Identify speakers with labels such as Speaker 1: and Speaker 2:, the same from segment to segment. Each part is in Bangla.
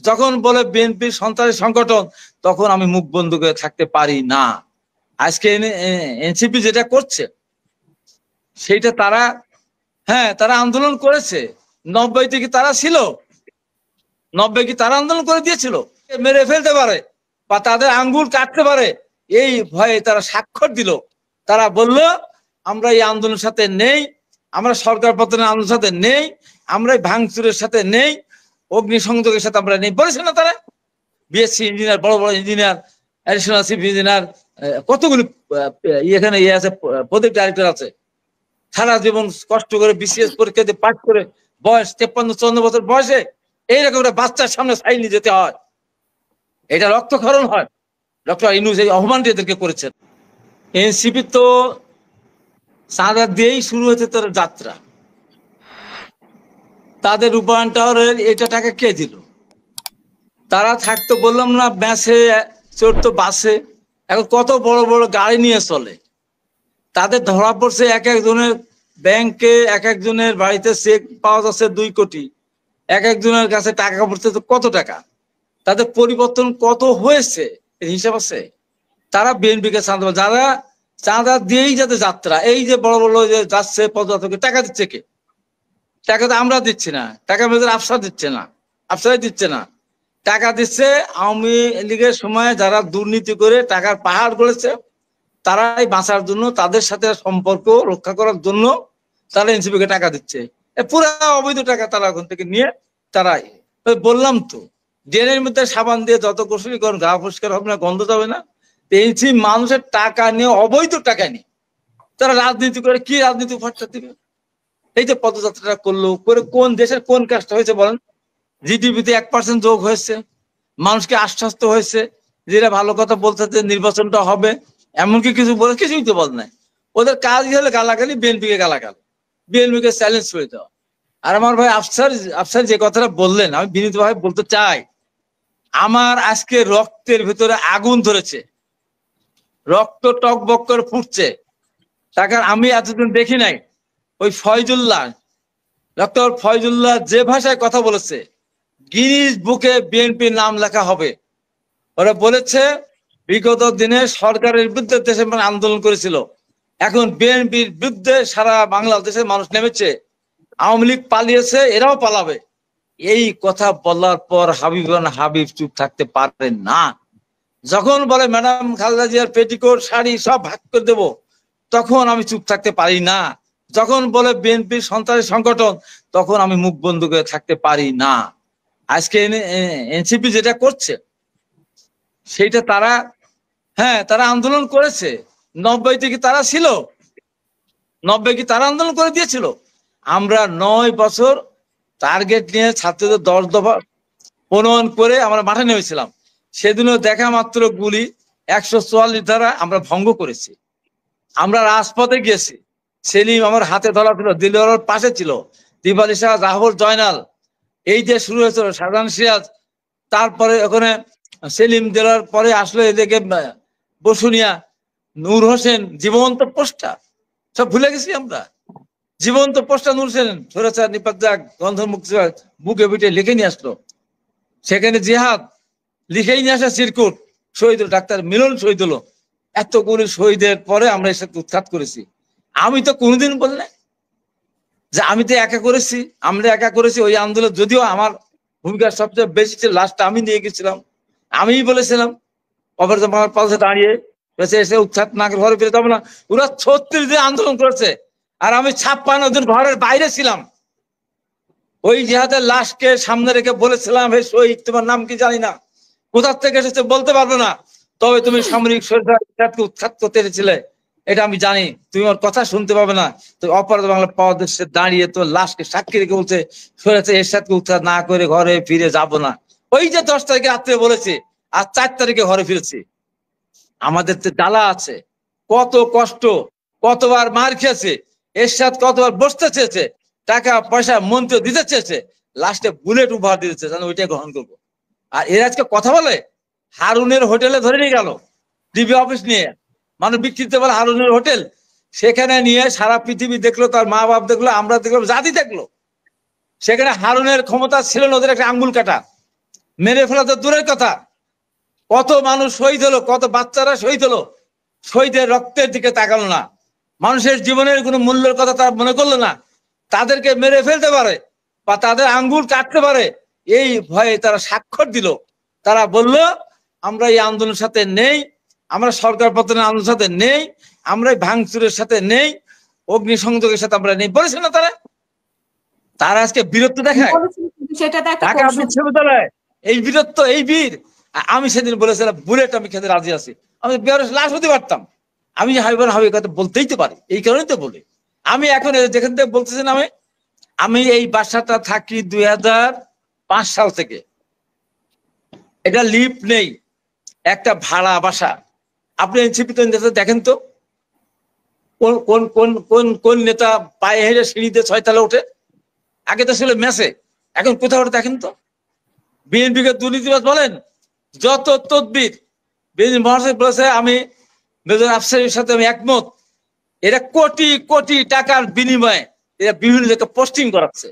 Speaker 1: যখন বলে বিএনপি সন্ত্রাসী সংগঠন, তখন আমি মুখ বন্ধ করে থাকতে পারি না। আজকে এনসিপি যেটা করছে সেইটা তারা আন্দোলন করেছে। 90 থেকে তারা ছিল, 90 কি তারা আন্দোলন করে দিয়েছিল। মেরে ফেলতে পারে বা তাদের আঙ্গুল কাটতে পারে, এই ভয়ে তারা স্বাক্ষর দিল। তারা বলল আমরা এই আন্দোলনের সাথে নেই, আমরা সরকার পতনের আন্দোলনের সাথে নেই, আমরা ভাঙচুরের সাথে নেই, অগ্নিসংযোগের সাথে আমরা নেই বলেছে না তারা। বিএসসি ইঞ্জিনিয়ার, বড় বড় ইঞ্জিনিয়ার, অ্যাডিশনাল চিফ ইঞ্জিনিয়ার, কতগুলি এখানে আছে, প্রজেক্ট ডাইরেক্টর আছে, সারা জীবন কষ্ট করে বিসিএস পরীক্ষা দিয়ে পাস করে বয়স 53-54 বছর বয়সে এইরকম একটা বাচ্চার সামনে সাইনি যেতে হয়, এটা রক্তক্ষরণ হয়। ডক্টর ইউনূস এই অপমানটি এদেরকে করেছেন। এনসিপি তো চাঁদা দিয়েই শুরু হয়েছে তার যাত্রা। তাদের রূপায়ণ টাওয়ারের এটা টাকা কে দিল? তারা থাকতো বললাম না, ব্যাসে চড়তো, বাসে, এখন কত বড় বড় গাড়ি নিয়ে চলে। তাদের ধরা পড়ছে এক একজনের ব্যাংকে, এক একজনের বাড়িতে চেক পাওয়া যাচ্ছে 2 কোটি, এক একজনের কাছে টাকা পড়ছে তো কত টাকা। তাদের পরিবর্তন কত হয়েছে এর হিসাব আছে। তারা বিএনপিকে চাঁদা, যারা চাঁদা দিয়েই যাতে যাত্রা, এই যে বড় বড় যে যাচ্ছে পদযাত্রীকে টাকা দিচ্ছে কে? টাকা তো আমরা দিচ্ছি না, টাকা আমাদের আফসার দিচ্ছে না, আফসারাই দিচ্ছে না, টাকা দিচ্ছে আওয়ামী লীগের সময় যারা দুর্নীতি করে টাকার পাহাড় গড়েছে, তারাই বাঁচার জন্য, তাদের সাথে সম্পর্ক রক্ষা করার জন্য তারা এনসিপিকে টাকা দিচ্ছে। পুরা অবৈধ টাকা তারা ওখান থেকে নিয়ে তারা, বললাম তো, ড্রেনের মধ্যে সাবান দিয়ে যত কৌশলী করেন গা পরিষ্কার হবে না, গন্ধ যাবে না। এনসিপি মানুষের টাকা নিয়ে, অবৈধ টাকা নিয়ে তারা রাজনীতি করে। কি রাজনীতি ভরসা দিবে? এই যে পদযাত্রাটা করলো, করে কোন দেশের কোন কাজটা হয়েছে বলেন? জিডিপিতে 1% যোগ হয়েছে, মানুষকে আশ্বস্ত হয়েছে, যেটা ভালো কথা বলতে নির্বাচনটা হবে, এমনকি কিছু বলে, কিছুই তো বল নাই। ওদের কাজই হলে গালাগালি, বিএনপিকে গালাগালি, বিএনপিকে চ্যালেঞ্জ করে দেওয়া। আর আমার ভাই আফসার যে কথাটা বললেন, আমি বিনীতভাবে বলতে চাই, আমার আজকে রক্তের ভিতরে আগুন ধরেছে, রক্ত টকবক করে ফুটছে। তাকে আমি এতদিন দেখি নাই। ওই ফয়জুল্লাহ, ডক্টর ফয়জুল্লাহ যে ভাষায় কথা বলেছে, গিনিস বুকে বিএনপির নাম লেখা হবে। ওরা বলেছে বিগত দিনে সরকারের বিরুদ্ধে দেশে আন্দোলন করেছিল, এখন বিএনপির বিরুদ্ধে সারা বাংলাদেশের মানুষ নেমেছে, আওয়ামী লীগ পালিয়েছে, এরাও পালাবে। এই কথা বলার পর হাবিব চুপ থাকতে পারেন না। যখন বলে ম্যাডাম খালেদা জিয়ার পেটিকোট, শাড়ি সব ভাগ করে দেবো, তখন আমি চুপ থাকতে পারি না। যখন বলে বিএনপির সন্ত্রাসী সংগঠন, তখন আমি মুখ বন্ধ করে থাকতে পারি না। আজকে এনসিপি যেটা করছে সেইটা তারা আন্দোলন করেছে। 90 থেকে তারা ছিল, 90 কি তারা আন্দোলন করে দিয়েছিল। আমরা 9 বছর টার্গেট নিয়ে ছাত্রদের 10 দফা প্রণয়ন করে আমরা মাঠে নেমেছিলাম। সেদিনও দেখা মাত্র গুলি 144 ধারা আমরা ভঙ্গ করেছি। আমরা রাজপথে গিয়েছি, সেলিম আমার হাতে ধরা ছিল, দিলওয়ার পাশে ছিল, দিবালি শাহ, রাহুল, জয়নাল, এই যে শুরু হয়েছিল শাহজাহান সিরাজ, তারপরে ওখানে সেলিম দেওয়ার পরে আসলো এদিকে বসুনিয়া, নূর হোসেন, জীবন্ত পোস্টা, সব ভুলে গেছি আমরা। জীবন্ত পোস্টা নূর হোসেন, সরেচার নিপাত গন্ধমুক্ত বুকে বিটে লিখে নিয়ে আসলো। সেখানে জিহাদ লিখেই নিয়ে আসা চিরকুট, শহীদ ডাক্তার মিলন শহীদ হলো। এতগুলি শহীদের পরে আমরা এর সাথে উৎখাত করেছি। আমি তো কোনোদিন বললে যে আমি তো একা করেছি, আমরা একা করেছি ওই আন্দোলন। যদিও আমার ভূমিকা সবচেয়ে বেশি ছিল, লাস্টটা আমি নিয়ে গেছিলাম, আমিই বলেছিলাম অপরাধ আমার পাশে দাঁড়িয়ে এসে উৎখাত না করে ঘরে ফিরে যাবো না। ওরা 36 দিন আন্দোলন করেছে, আর আমি 56 দিন ঘরের বাইরে ছিলাম। ওই জিহাদের লাশকে সামনে রেখে বলেছিলাম, হে শহীদ, তোমার নাম কি জানি না, কোথার থেকে এসেছে বলতে পারবো না, তবে তুমি সামরিক সরকারকে উৎখাত করতে এসেছিলে এটা আমি জানি, তুমি ওর কথা শুনতে পাবে না। তো অপরাধ বাংলা পাওয়া দেশে দাঁড়িয়ে তো লাশকে সাক্ষী রেখে বলছে সরেছে এরশাদকে উৎখাত না করে ঘরে ফিরে যাব না। ওই যে 10 তারিখে রাত্রে বলেছে, আর 4 তারিখে ঘরে ফিরেছি। আমাদের তো জ্বালা আছে, কত কষ্ট, কতবার মার খেয়েছে, এরশাদ কতবার বসতে চেয়েছে, টাকা পয়সা মন্ত্রী দিতে চেয়েছে, লাস্টে বুলেট উপহার দিতেছে, জানো ওইটাই গ্রহণ করবো। আর এরা আজকে কথা বলে হারুনের হোটেলে ধরে নিয়ে গেল, ডিবি অফিস নিয়ে, মানুষ বিকৃত বলে হারুনের হোটেল, সেখানে নিয়ে সারা পৃথিবী দেখলো, তার মা বাপ দেখলো, আমরা দেখলাম, জাতি দেখলো। সেখানে হারুনের ক্ষমতা ছিল না ওদের একটা আঙ্গুল কাটা। মেরে ফেলা তো দূরের কথা, কত মানুষ শহীদ হলো, কত বাচ্চারা শহীদ হলো, শহীদের রক্তের দিকে তাকালো না, মানুষের জীবনের কোনো মূল্যের কথা তারা মনে করলো না। তাদেরকে মেরে ফেলতে পারে বা তাদের আঙ্গুল কাটতে পারে এই ভয়ে তারা স্বাক্ষর দিল। তারা বলল আমরা এই আন্দোলনের সাথে নেই, আমরা সরকার পতনের আন্দোলনের সাথে নেই, আমরা এই ভাঙচুরের সাথে নেই, অগ্নিসংযোগের সাথে আমরা নেই, বলেছে না তারা? তারা আজকে বীরত্ব দেখায় ঢাকা বিশ্ববিদ্যালয়ে, এই বীরত্ব, এই বীর। আমি সেদিন বলেছিলাম বুলেট আমি খেতে রাজি আছি, আমি বেরোস লাশ হতে পারতাম, আমি হাবিবার হাবি কথা বলতেই তো পারি, এই কারণেই তো বলি। আমি এখন যেখান থেকে বলতেছেন আমি এই বাসাটা থাকি 2005 সাল থেকে, এটা লিফট নেই, একটা ভাড়া বাসা। আপনি এনসিপিতে দেখেন তো কোন কোন কোন কোন কোন নেতা পায়ে হেঁটে সিঁড়িতে 6 তলা ওঠে? আগে তো ছিল মেসে, এখন কোথাও ওঠে দেখেন তো। বিএনপিকে দুর্নীতিবাজ বলেন, যত তদবির বিএনপি মহাসচিব বলেছে, আমি মেজর আফসারের সাথে আমি একমত, এরা কোটি কোটি টাকার বিনিময়ে এরা বিভিন্ন জায়গায় পোস্টিং করাচ্ছে,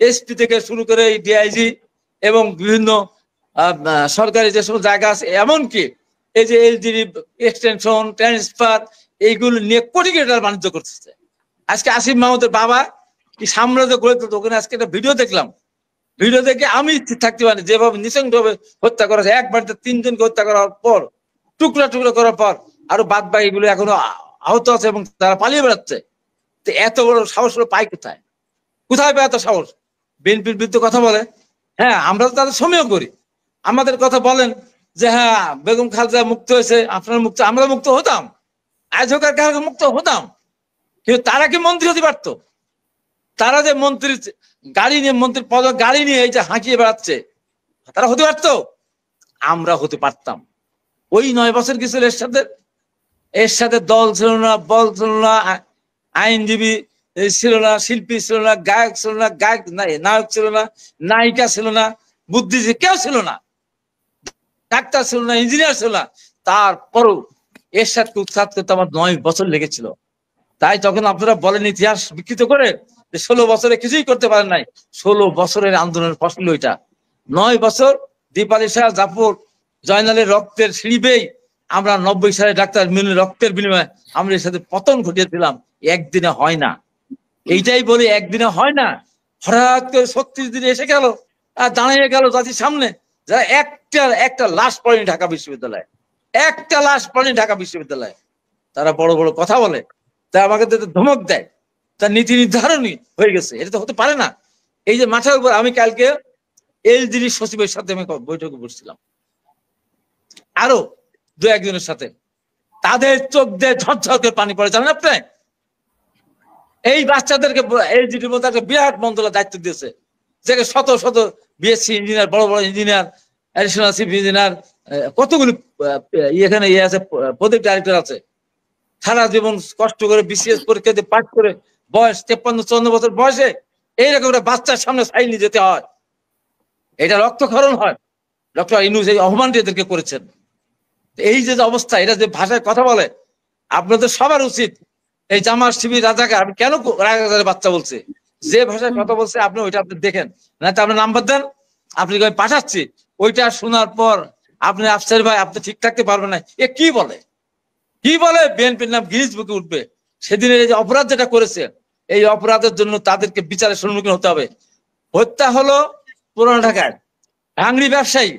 Speaker 1: এসপি থেকে শুরু করে ডিআইজি এবং বিভিন্ন সরকারি যে সমস্ত জায়গা আছে, এমনকি এই যে এলজিডি এক্সটেনশন ট্রান্সফার এইগুলো নিয়ে কোটি কোটি টাকার বাণিজ্য করতেছে। আজকে আসিফ মাহমুদের বাবা কি সাম্রাজ্য গড়ে তুলতো, ওখানে আজকে একটা ভিডিও দেখলাম, ভিডিও দেখে আমি থাকতে পারি, যেভাবে নৃশংসভাবে হত্যা করা হয়, এক বাড়িতে 3 জনকে হত্যা করার পর, টুকরা টুকরা করার পর, আরো বাদ বাকি এগুলো এখনো আহত আছে এবং তারা পালিয়ে বেড়াচ্ছে। তো এত বড় সাহস পায় কোথায়? কোথায় পায় এত সাহস? বিএনপির বিরুদ্ধে কথা বলে। হ্যাঁ, আমরা তো তাদের সমীহ করি, আমাদের কথা বলেন যে হ্যাঁ বেগম খালেদা মুক্ত হয়েছে, আপনারা মুক্ত, আমরা মুক্ত হতাম, আজ হোক আর কালকে মুক্ত হতাম, কিন্তু তারা কি মন্ত্রী হতে পারতো? তারা যে মন্ত্রীর গাড়ি নিয়ে, মন্ত্রীর পদ গাড়ি নিয়ে এই যে হাঁকিয়ে বেড়াচ্ছে, তারা হতে পারতো? আমরা হতে পারতাম। ওই 9 বছর কি ছিল এর সাথে দল ছিল না, বল ছিল না, আইনজীবী ছিল না, শিল্পী ছিল না, গায়ক ছিল না, নায়ক ছিল না, নায়িকা ছিল না, বুদ্ধিজীবী কেউ ছিল না, ডাক্তার ছিল না, ইঞ্জিনিয়ার ছিল না। তারপরও এর সাথে উৎখাত করতে আমার 9 বছর লেগেছিল। তাই তখন আপনারা বলেন ইতিহাস বিকৃত করে যে 16 বছরে কিছুই করতে পারেন নাই, 16 বছরের আন্দোলনের ফসল ওইটা। 9 বছর দীপালি শাহ, জাফর, জয়নালের রক্তের সিঁড়ি বেয়ে আমরা 90 সালে ডাক্তার মিনুর রক্তের বিনিময়ে আমরা এর সাথে পতন ঘটিয়েছিলাম। একদিনে হয় না, এইটাই বলি, একদিনে হয় না। হঠাৎ করে 36 দিনে এসে গেল আর দাঁড়িয়ে গেল জাতির সামনে, যারা একটা লাশ পড়েনি ঢাকা বিশ্ববিদ্যালয়ে, একটা লাশ পড়েনি ঢাকা বিশ্ববিদ্যালয়ে। তারা বড় বড় কথা বলে, তা আমাকে ধমক দেয়, তার নীতি নির্ধারণই হয়ে গেছে, এটা তো হতে পারে না। এই যে মাথার উপর, আমি কালকে এলজিডি সচিবের সাথে আমি বৈঠকে বসছিলাম, আরো 2-1 জনের সাথে, তাদের চোখ দিয়ে ঝরঝর করে পানি পড়ে, জানেন আপনি? এই বাচ্চাদেরকে এলজিডির মধ্যে একটা বিরাট মন্ত্রণালয়ের দায়িত্ব দিয়েছে, যে শত শত বিএসসি ইঞ্জিনিয়ার, বড় বড় ইঞ্জিনিয়ার, অ্যাডিশনাল চিফ ইঞ্জিনিয়ার, কতগুলি এখানে আছে, প্রজেক্ট ডাইরেক্টর আছে, সারা জীবন কষ্ট করে বিসিএস পরীক্ষা দিয়ে পাস করে বয়স 53-54 বছর বয়সে এইরকম একটা বাচ্চার সামনে সাইল নিয়ে যেতে হয়, এটা রক্তক্ষরণ হয়। ডক্টর ইউনূস এই অপমানটি এদেরকে করেছেন। এই যে অবস্থা, এটা যে ভাষায় কথা বলে, আপনাদের সবার উচিত, এই জামাত শিবির রাজাকার, আমি কেন রাজাকারের বাচ্চা বলছে, যে ভাষায় কথা বলছে আপনি ওইটা আপনি দেখেন, না তো আপনার নাম্বার দেন, আপনি পাঠাচ্ছি, ওইটা শোনার পর আপনি আফসার ভাই আপনি ঠিক থাকতে পারবেন না। এ কি বলে, কি বলে? বিএনপির নাম গিনিস বুকে উঠবে। সেদিনের এই যে অপরাধ যেটা করেছে, এই অপরাধের জন্য তাদেরকে বিচারের সম্মুখীন হতে হবে। হত্যা হলো পুরান ঢাকায় ভাঙড়ি ব্যবসায়ী,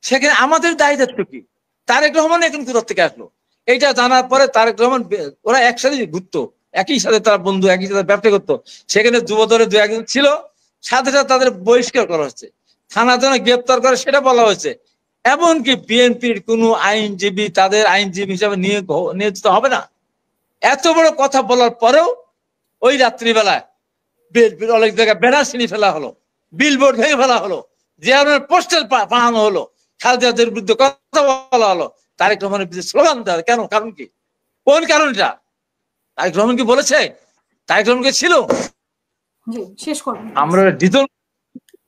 Speaker 1: সেখানে আমাদের দায়ী দায়িত্ব কি? তারেক রহমান এখন কোথা থেকে আসলো? এইটা জানার পরে তারেক রহমান, ওরা একসাথে ঘুরতো, একই সাথে তারা বন্ধু, একই সাথে ব্যবসা করতো, সেখানে যুবদলের 2-1 জন ছিল, সাথে সাথে তাদের বহিষ্কার করা হচ্ছে, থানা যেন গ্রেপ্তার করে সেটা বলা হয়েছে। এমনকি বিএনপির কোন আইনজীবী তাদের আইনজীবী হিসাবে নিয়োজিত হবে না। এত বড় কথা বলার পরেও ওই রাত্রিবেলায় বিএনপির অনেক জায়গায় ব্যানার ছিনিয়ে ফেলা হলো, বিলবোর্ড ভেঙে ফেলা হলো, জিয়াউরের পোস্টার বানানো হলো, খালেদাদের বিরুদ্ধে কথা বলা হলো, তারেক রহমানের বিরুদ্ধে স্লোগান দেওয়া। কেন? কারণ কি? কোন কারণটা? তারেক রহমান কি বলেছে? তারেক রহমান কি ছিল? আমরা ডিজল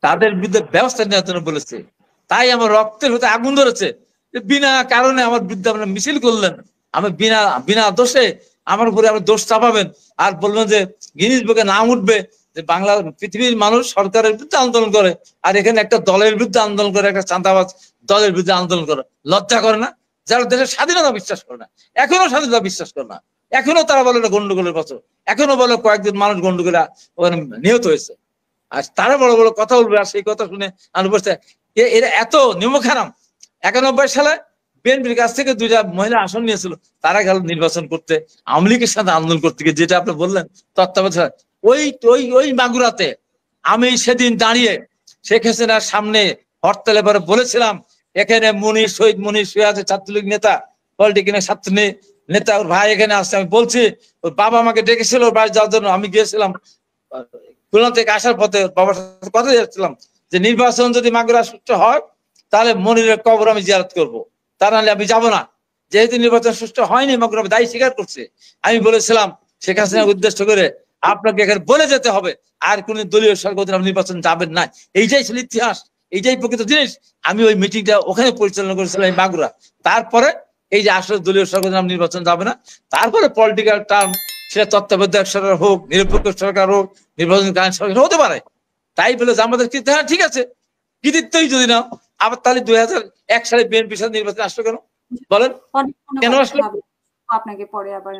Speaker 1: তাদের বিরুদ্ধে ব্যবস্থা নেওয়ার জন্য বলেছে। তাই আমার রক্তের হতে আগুন ধরেছে, বিনা কারণে আমার বিরুদ্ধে আপনারা মিছিল করলেন, আমি বিনা দোষে আমার উপরে আপনি দোষ চাপাবেন আর বলবেন যে গিনিস বুকে নাম উঠবে, যে বাংলা পৃথিবীর মানুষ সরকারের বিরুদ্ধে আন্দোলন করে, আর এখানে একটা দলের বিরুদ্ধে আন্দোলন করে, একটা চাঁদাবাজ দলের বিরুদ্ধে আন্দোলন করে। লজ্জা করে না? যারা দেশের স্বাধীনতা বিশ্বাস করে না, এখনো স্বাধীনতা বিশ্বাস করে না, এখনো তারা বলে এটা গন্ডগোলের বছর, এখনো বলে কয়েকদিন মানুষ গন্ডগোলে ওখানে নিহত হয়েছে, আর তারা বড় বড় কথা বলবে, আর সেই কথা শুনে আমি বসে এরা এত নিমখারাম। 91 সালে বিএনপির কাছ থেকে 2টা মহিলা আসন নিয়েছিল, তারা গেল নির্বাচন করতে, আওয়ামী লীগের সাথে আন্দোলন করতে গিয়ে, যেটা আপনি বললেন তত্ত্বাবধায়ক। ওই ওই ওই মাগুরাতে আমি সেদিন দাঁড়িয়ে শেখ হাসিনার সামনে হরতালে পরে বলেছিলাম, এখানে শহীদ মুনীর শুয়ে আছে, ছাত্রলীগ নেতা, পলিটিক্যাল ছাত্র নেতা, ওর ভাই এখানে আসছে। আমি বলছি, ওর বাবা আমাকে ডেকেছিল ওর বাড়ি যাওয়ার জন্য, আমি গিয়েছিলাম খুলনা থেকে আসার পথে বাবার সাথে কথা যাচ্ছিলাম যে নির্বাচন যদি মাগুরা সুষ্ঠু হয় তাহলে মনিরের কবর আমি জিয়ারত করব, তা নাহলে আমি যাবো না। যেহেতু নির্বাচন সুষ্ঠু হয়নি, মাগুরা দায়ী স্বীকার করছে। আমি বলেছিলাম শেখ হাসিনাকে উদ্দেশ্য করে, আপনাকে এখানে বলে যেতে হবে আর কোন দলীয় সরকার নির্বাচন যাবেন না। এইটাই ছিল ইতিহাস, এইটাই প্রকৃত জিনিস। আমি ওই মিটিংটা ওখানে পরিচালনা করেছিলাম মাগুরা। তারপরে এই যে আসলে দলীয় সরকার নির্বাচন যাবে না, তারপরে পলিটিক্যাল টার্ম, সেটা তত্ত্বাবধায়ক সরকার হোক, নিরপেক্ষ সরকার হোক, নির্বাচনকালীন সরকার হতে পারে। তাই বলে যে আমাদের কৃতিত্ব, হ্যাঁ ঠিক আছে, কৃতিত্বই যদি না, আবার তাহলে 2001 সালে বিএনপির সাথে নির্বাচন আসলো কেন বলেন? কেন আসলো?
Speaker 2: আপনাকে পরে আবার